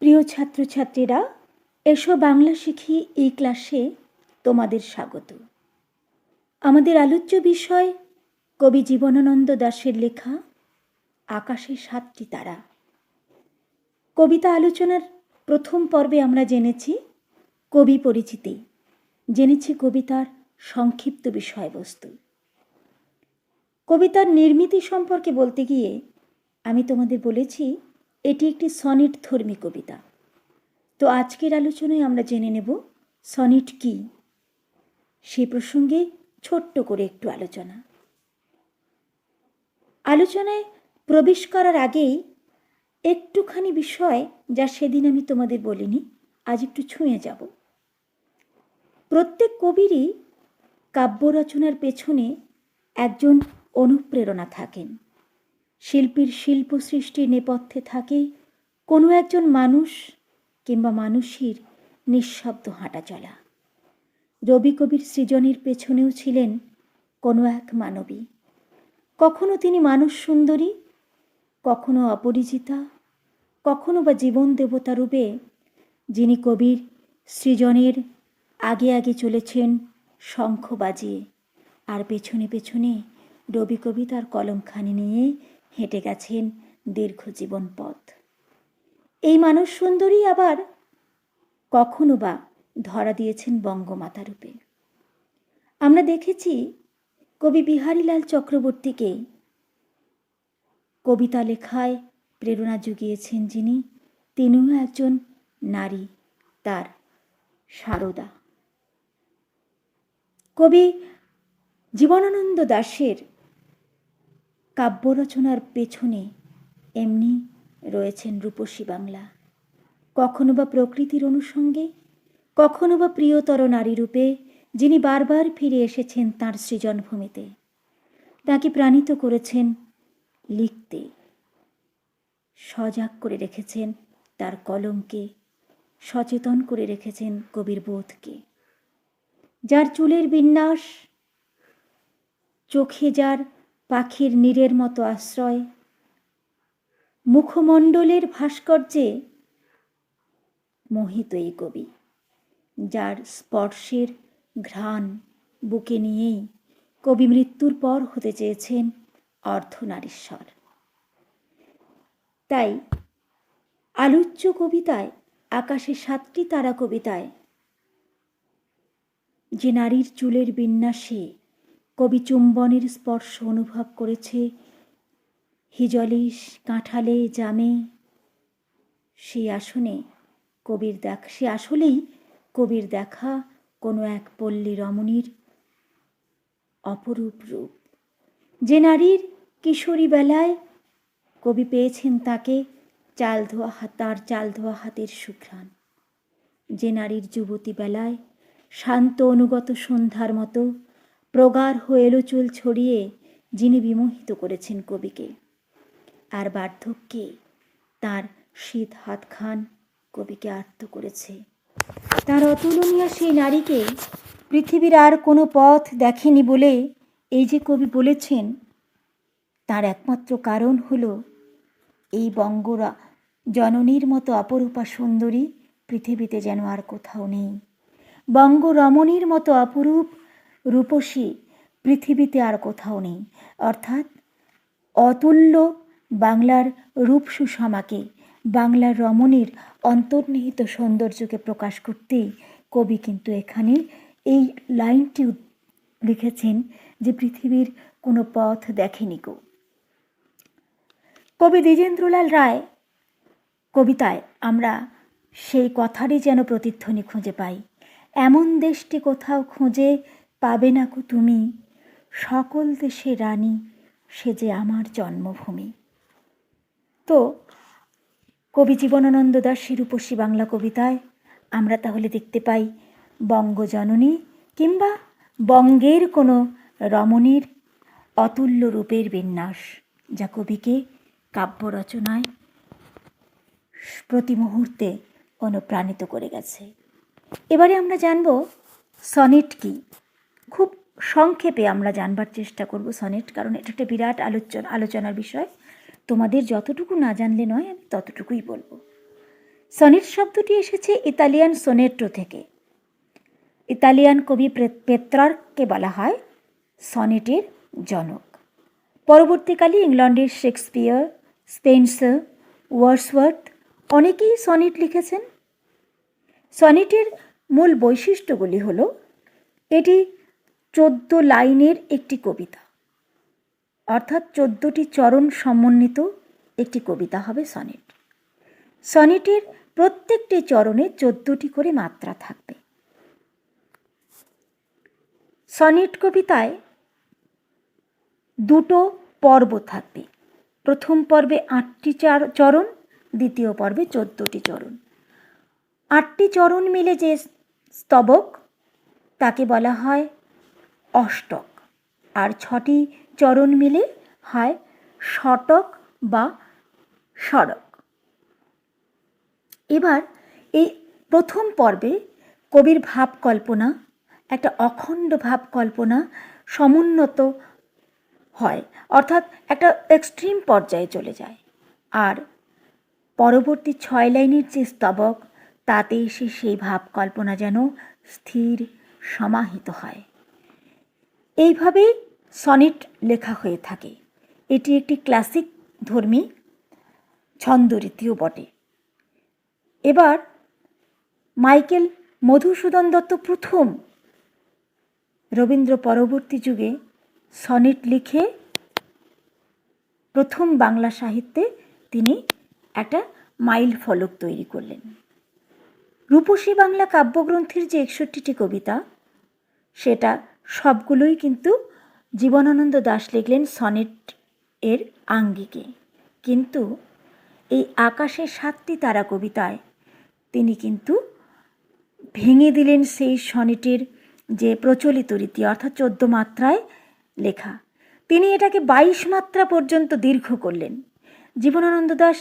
প্রিয় ছাত্রছাত্রীরা, এসো বাংলা শিখি এই ক্লাসে তোমাদের স্বাগত। আমাদের আলোচ্য বিষয় কবি জীবনানন্দ দাশের লেখা আকাশে 7টি তারা। কবিতা আলোচনার প্রথম পর্বে আমরা জেনেছি কবি পরিচিতি, জেনেছি কবিতার সংক্ষিপ্ত বিষয়বস্তু। কবিতার নির্মিতি সম্পর্কে বলতে গিয়ে আমি তোমাদের বলেছি এটি একটি সনেট ধর্মী কবিতা। তো আজকের আলোচনায় আমরা জেনে নেব সনেট কি, সেই প্রসঙ্গে ছোট্ট করে একটু আলোচনায় প্রবেশ করার আগেই একটুখানি বিষয় যা সেদিন আমি তোমাদের বলিনি, আজ একটু ছুঁয়ে যাব। প্রত্যেক কবিরই কাব্য রচনার পেছনে একজন অনুপ্রেরণা থাকেন। শিল্পীর শিল্প সৃষ্টির নেপথ্যে থাকে কোনো একজন মানুষ কিংবা মানুষের নিঃশব্দ হাঁটা চলা। রবি কবির সৃজনের পেছনেও ছিলেন কোনো এক মানবী। কখনো তিনি মানুষ সুন্দরী, কখনো অপরিচিতা, কখনো বা জীবন দেবতা রূপে যিনি কবির সৃজনের আগে আগে চলেছেন শঙ্খ বাজিয়ে, আর পেছনে পেছনে রবি কবি তার কলমখানি নিয়ে হেঁটে গেছেন দীর্ঘ জীবন পথ। এই মানুষ সুন্দরী আবার কখনো বা ধরা দিয়েছেন বঙ্গমাতা রূপে। আমরা দেখেছি কবি বিহারীলাল চক্রবর্তীকে কবিতা লেখায় প্রেরণা জুগিয়েছেন যিনি, তিনিও একজন নারী, তার সারদা। কবি জীবনানন্দ দাশের কাব্য রচনার পেছনে এমনি রয়েছেন রূপসী বাংলা, কখনো বা প্রকৃতির অনুষঙ্গে, কখনো বা প্রিয়তর নারী রূপে, যিনি বারবার ফিরে এসেছেন তাঁর সৃজনভূমিতে। তাকে প্রাণিত করেছেন লিখতে, সজাগ করে রেখেছেন তার কলমকে, সচেতন করে রেখেছেন কবির বোধকে। যার চুলের বিন্যাস, চোখে যার পাখির নীড়ের মতো আশ্রয়, মুখমণ্ডলের ভাস্কর্যে মোহিত এই কবি, যার স্পর্শের ঘ্রাণ বুকে নিয়েই কবি মৃত্যুর পর হতে চেয়েছেন অর্ধনারীশ্বর। তাই আলোচ্য কবিতায় আকাশে 7টি তারা কবিতায় যে নারীর চুলের বিন্যাসে কবি চুম্বনের স্পর্শ অনুভব করেছে হিজলিস, কাঁঠালে, জামে, সে আসলেই কবির দেখা কোনো এক পল্লী রমণীর অপরূপ রূপ। যে নারীর কিশোরী বেলায় কবি পেয়েছেন তাকে তার চাল ধোয়া হাতের সুঘ্রাণ। যে নারীর যুবতী বেলায় শান্ত অনুগত সন্ধ্যার মতো প্রগাঢ় এলো চুল ছড়িয়ে যিনি বিমোহিত করেছেন কবিকে, আর বার্ধক্যে তার শীত হাতখান কবিকে আর্ত করেছে। তার অতুলনীয় সেই নারীকে পৃথিবীর আর কোনো পথ দেখেনি বলে এই যে কবি বলেছেন, তার একমাত্র কারণ হলো এই বঙ্গরা জননীর মতো অপরূপা সুন্দরী পৃথিবীতে যেন আর কোথাও নেই। বঙ্গরমণীর মতো অপরূপ রূপসী পৃথিবীতে আর কোথাও নেই। অর্থাৎ অতুল্য বাংলার রূপ সুষমাকে, বাংলার রমণীর অন্তর্নিহিত সৌন্দর্যকে প্রকাশ করতেই কবি কিন্তু এখানে এই লাইনটি লিখেছেন যে পৃথিবীর কোনো পথ দেখেনি গো। কবি দ্বিজেন্দ্রলাল রায় কবিতায় আমরা সেই কথারই যেন প্রতিধ্বনি খুঁজে পাই। এমন দেশটি কোথাও খুঁজে পাবে না কো তুমি, সকল দেশে রানী সে যে আমার জন্মভূমি। তো কবি জীবনানন্দ দাশের রূপসী বাংলা কবিতায় আমরা তাহলে দেখতে পাই বঙ্গজননী কিংবা বঙ্গের কোনো রমণীর অতুল্য রূপের বিন্যাস, যা কবিকে কাব্য রচনায় প্রতি মুহূর্তে অনুপ্রাণিত করে গেছে। এবারে আমরা জানব সনেট কি। খুব সংক্ষেপে আমরা জানবার চেষ্টা করব সনেট, কারণ এটা একটা বিরাট আলোচনার বিষয়। তোমাদের যতটুকু না জানলে নয়, আমি ততটুকুই বলবো। সনেট শব্দটি এসেছে ইতালিয়ান সোনেটো থেকে। ইতালিয়ান কবি পেত্রার্ককে বলা হয় সনেটের জনক। পরবর্তীকালে ইংল্যান্ডের শেক্সপিয়ার, স্পেন্সার, ওয়ার্ডসওয়ার্থ অনেকেই সনেট লিখেছেন। সনেটের মূল বৈশিষ্ট্যগুলি হল এটি 14 লাইনের একটি কবিতা, অর্থাৎ 14টি চরণ সমন্বিত একটি কবিতা হবে সনেট। সনেটের প্রত্যেকটি চরণে 14টি করে মাত্রা থাকবে। সনেট কবিতায় দুটো পর্ব থাকবে। প্রথম পর্বে 8টি চরণ, দ্বিতীয় পর্বে 14টি চরণ। 8টি চরণ মিলে যে স্তবক তাকে বলা হয় অষ্টক, আর 6টি চরণ মিলে হয় শতক বা ষড়ক। এবার এই প্রথম পর্বে কবির ভাব কল্পনা, একটা অখণ্ড ভাব কল্পনা সমুন্নত হয়, অর্থাৎ একটা এক্সট্রিম পর্যায়ে চলে যায়। আর পরবর্তী 6 লাইনের যে স্তবক, তাতে এসে সেই ভাব কল্পনা যেন স্থির সমাহিত হয়। এইভাবেই সনেট লেখা হয়ে থাকে। এটি একটি ক্লাসিক ধর্মী ছন্দরীতিও বটে। এবার মাইকেল মধুসূদন দত্ত প্রথম রবীন্দ্র পরবর্তী যুগে সনেট লিখে প্রথম বাংলা সাহিত্যে তিনি একটা মাইল ফলক তৈরি করলেন। রূপসী বাংলা কাব্যগ্রন্থের যে 61টি কবিতা, সেটা সবগুলোই কিন্তু জীবনানন্দ দাশ লিখলেন সনেট এর আঙ্গিকে। কিন্তু এই আকাশের 7টি তারা কবিতায় তিনি কিন্তু ভেঙে দিলেন সেই সনেটের যে প্রচলিত রীতি, অর্থাৎ 14 মাত্রায় লেখা। তিনি এটাকে 22 মাত্রা পর্যন্ত দীর্ঘ করলেন। জীবনানন্দ দাশ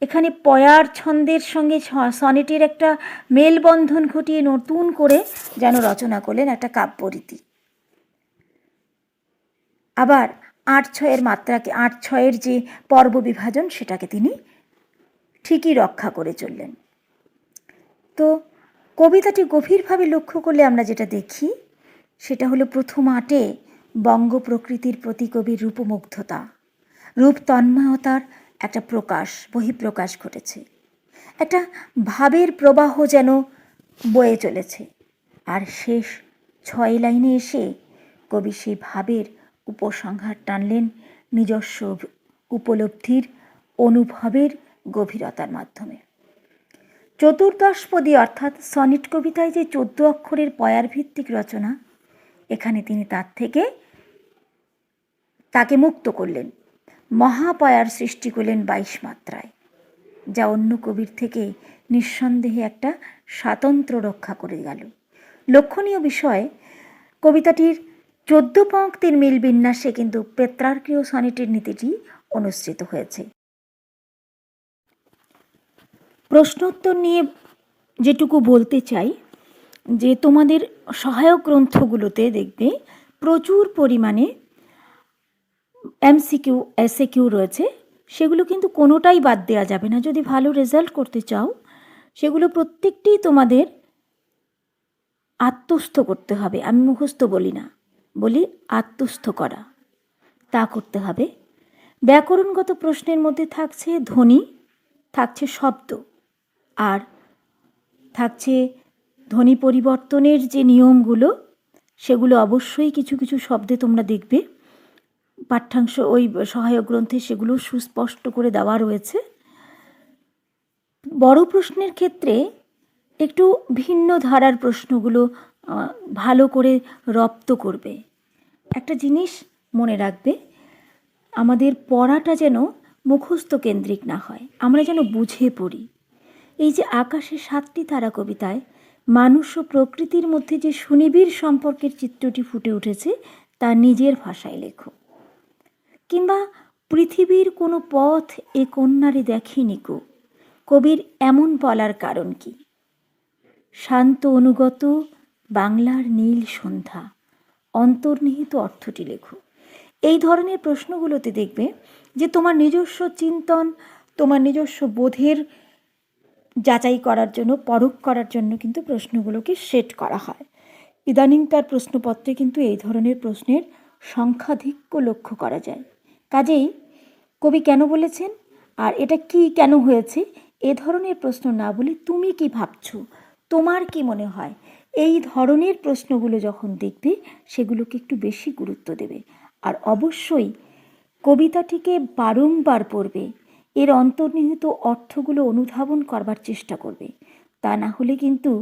এখানে পয়ার ছন্দের সঙ্গে সনেটের একটা মেলবন্ধন ঘটিয়ে নতুন করে যেন রচনা করলেন একটা কাব্যরীতি। আবার 8-6 মাত্রাকে, 8-6 যে পর্ব বিভাজন, সেটাকে তিনি ঠিকই রক্ষা করে চললেন। তো কবিতাটি গভীরভাবে লক্ষ্য করলে আমরা যেটা দেখি, সেটা হলো প্রথম 8-এ বঙ্গ প্রকৃতির প্রতি কবির রূপমুগ্ধতা, রূপ তন্ময়তার একটা বহিঃপ্রকাশ ঘটেছে। একটা ভাবের প্রবাহ যেন বয়ে চলেছে। আর শেষ 6 লাইনে এসে কবি সেই ভাবের উপসংহার টানলেন নিজস্ব উপলব্ধির, অনুভবের গভীরতার মাধ্যমে। চতুর্দশপদী অর্থাৎ সনেট কবিতায় যে 14 অক্ষরের পয়ার ভিত্তিক রচনা, এখানে তিনি তাকে মুক্ত করলেন, মহাপয়ার সৃষ্টি করলেন 22 মাত্রায়, যা অন্য কবির থেকে নিঃসন্দেহে একটা স্বাতন্ত্র্য রক্ষা করে গেল। লক্ষণীয় বিষয়, কবিতাটির 14 পংক্তির মিল বিন্যাসে কিন্তু পেত্রার্কীয় সনেটের নীতিটি অনুসৃত হয়েছে। প্রশ্নোত্তর নিয়ে যেটুকু বলতে চাই, যে তোমাদের সহায়ক গ্রন্থগুলোতে দেখবে প্রচুর পরিমাণে এমসিকিউ, এসএকিউ রয়েছে। সেগুলো কিন্তু কোনোটাই বাদ দেওয়া যাবে না। যদি ভালো রেজাল্ট করতে চাও, সেগুলো প্রত্যেকটি তোমাদের আত্মস্থ করতে হবে। আমি মুখস্থ বলি না, বলি আত্মস্থ করা, তা করতে হবে। ব্যাকরণগত প্রশ্নের মধ্যে থাকছে ধ্বনি, থাকছে শব্দ, আর থাকছে ধ্বনি পরিবর্তনের যে নিয়মগুলো, সেগুলো অবশ্যই কিছু কিছু শব্দে তোমরা দেখবে পাঠ্যাংশ ওই সহায়ক গ্রন্থে সেগুলো সুস্পষ্ট করে দেওয়া রয়েছে। বড় প্রশ্নের ক্ষেত্রে একটু ভিন্ন ধারার প্রশ্নগুলো ভালো করে রপ্ত করবে। একটা জিনিস মনে রাখবে, আমাদের পড়াটা যেন মুখস্থ কেন্দ্রিক না হয়, আমরা যেন বুঝে পড়ি। এই যে আকাশে 7টি তারা কবিতায় মানুষ ও প্রকৃতির মধ্যে যে সুনিবিড় সম্পর্কের চিত্রটি ফুটে উঠেছে, তা নিজের ভাষায় লেখো। কিংবা পৃথিবীর কোনো পথ এ কন্যারে দেখেনি কো, কবির এমন বলার কারণ কি? শান্ত অনুগত বাংলার নীল সন্ধ্যা, অন্তর্নিহিত অর্থটি লেখো। এই ধরনের প্রশ্নগুলোতে দেখবে যে তোমার নিজস্ব চিন্তন, তোমার নিজস্ব বোধের যাচাই করার জন্য, পরখ করার জন্য কিন্তু প্রশ্নগুলোকে সেট করা হয়। ইদানিংকার প্রশ্নপত্রে কিন্তু এই ধরনের প্রশ্নের সংখ্যাধিক্য লক্ষ্য করা যায়। কাজেই কবি কেন বলেছেন আর এটা কি কেন হয়েছে এ ধরনের প্রশ্ন না বলে তুমি কি ভাবছো, তোমার কি মনে হয়, এই ধরনের প্রশ্নগুলো যখন দেখবে সেগুলোকে একটু বেশি গুরুত্ব দেবে। আর অবশ্যই কবিতাটিকে বারংবার পড়বে, এর অন্তর্নিহিত অর্থগুলো অনুধাবন করবার চেষ্টা করবে। তা না হলে কিন্তু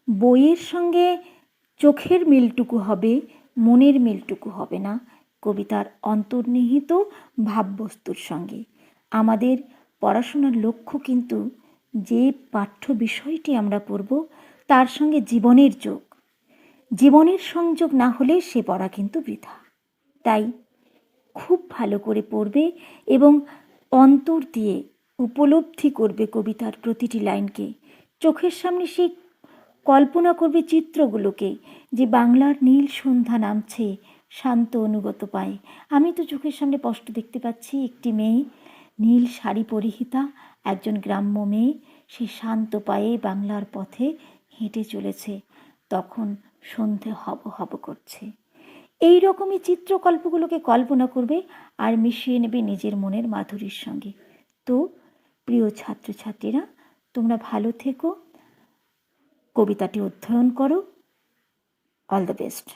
বইয়ের সঙ্গে চোখের মিলটুকু হবে, মনের মিলটুকু হবে না কবিতার অন্তর্নিহিত ভাববস্তুর সঙ্গে। আমাদের পড়াশোনার লক্ষ্য কিন্তু যে পাঠ্য বিষয়টি আমরা পড়ব তার সঙ্গে জীবনের যোগ, জীবনের সংযোগ না হলে সে পড়া কিন্তু বৃথা। তাই খুব ভালো করে পড়বে এবং অন্তর দিয়ে উপলব্ধি করবে কবিতার প্রতিটি লাইনকে। চোখের সামনে সেই কল্পনা করবে চিত্রগুলোকে, যে বাংলার নীল সন্ধ্যা নামছে শান্ত অনুগত পায়ে। আমি তো চোখের সামনে স্পষ্ট দেখতে পাচ্ছি একটি মেয়ে, নীল শাড়ি পরিহিতা, একজন গ্রাম্য মেয়ে, সে শান্ত পায়ে বাংলার পথে হেঁটে চলেছে, তখন সন্ধে হব হব করছে। এই রকমই চিত্রকল্পগুলোকে কল্পনা করবে আর মিশিয়ে নেবে নিজের মনের মাধুরীর সঙ্গে। তো প্রিয় ছাত্রছাত্রীরা, তোমরা ভালো থেকো, কবিতাটি অধ্যয়ন করো। All the best.